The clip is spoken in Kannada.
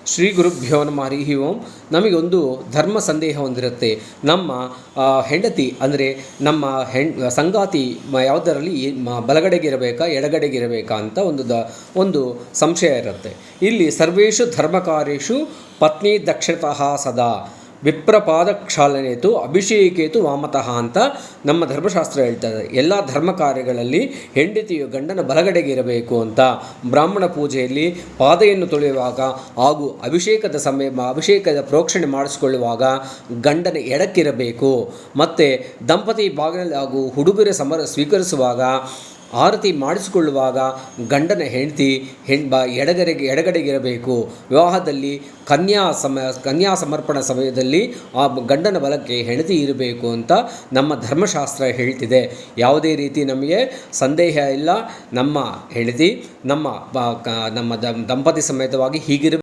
ಶ್ರೀ ಗುರುಭ್ಯೋ ನಮಃ ಹರಿ ಓಂ. ನಮಗೊಂದು ಧರ್ಮ ಸಂದೇಹ ಹೊಂದಿರುತ್ತೆ. ನಮ್ಮ ಹೆಂಡತಿ ಅಂದರೆ ನಮ್ಮ ಸಂಗಾತಿ ಯಾವುದರಲ್ಲಿ ಬಲಗಡೆಗಿರಬೇಕಾ ಎಡಗಡೆಗಿರಬೇಕಾ ಅಂತ ಒಂದು ಸಂಶಯ ಇರುತ್ತೆ. ಇಲ್ಲಿ ಸರ್ವೇಷು ಧರ್ಮಕಾರ್ಯೇಷು ಪತ್ನಿ ದಕ್ಷತಃ ಸದಾ ವಿಪ್ರಪಾದ ಕ್ಷಾಲನೇತು ಅಭಿಷೇಕೇತು ವಾಮತಃ ಅಂತ ನಮ್ಮ ಧರ್ಮಶಾಸ್ತ್ರ ಹೇಳ್ತದೆ. ಎಲ್ಲ ಧರ್ಮ ಕಾರ್ಯಗಳಲ್ಲಿ ಹೆಂಡತಿಯು ಗಂಡನ ಬಲಗಡೆಗೆ ಇರಬೇಕು ಅಂತ. ಬ್ರಾಹ್ಮಣ ಪೂಜೆಯಲ್ಲಿ ಪಾದೆಯನ್ನು ತೊಳೆಯುವಾಗ ಹಾಗೂ ಅಭಿಷೇಕದ ಪ್ರೋಕ್ಷಣೆ ಮಾಡಿಸಿಕೊಳ್ಳುವಾಗ ಗಂಡನ ಎಡಕ್ಕಿರಬೇಕು. ಮತ್ತು ದಂಪತಿ ಬಾಗಿಲಲ್ಲಿ ಹಾಗೂ ಉಡುಗೊರೆ ಸ್ವೀಕರಿಸುವಾಗ ಆರತಿ ಮಾಡಿಸಿಕೊಳ್ಳುವಾಗ ಗಂಡನ ಹೆಂಡತಿ ಎಡಗಡೆಗಿರಬೇಕು. ವಿವಾಹದಲ್ಲಿ ಕನ್ಯಾ ಸಮರ್ಪಣಾ ಸಮಯದಲ್ಲಿ ಆ ಗಂಡನ ಬಲಕ್ಕೆ ಹೆಂಡತಿ ಇರಬೇಕು ಅಂತ ನಮ್ಮ ಧರ್ಮಶಾಸ್ತ್ರ ಹೇಳ್ತಿದೆ. ಯಾವುದೇ ರೀತಿ ನಮಗೆ ಸಂದೇಹ ಇಲ್ಲ. ನಮ್ಮ ಹೆಂಡತಿ ನಮ್ಮ ದಂಪತಿ ಸಮೇತವಾಗಿ ಹೀಗಿರಬೇಕು.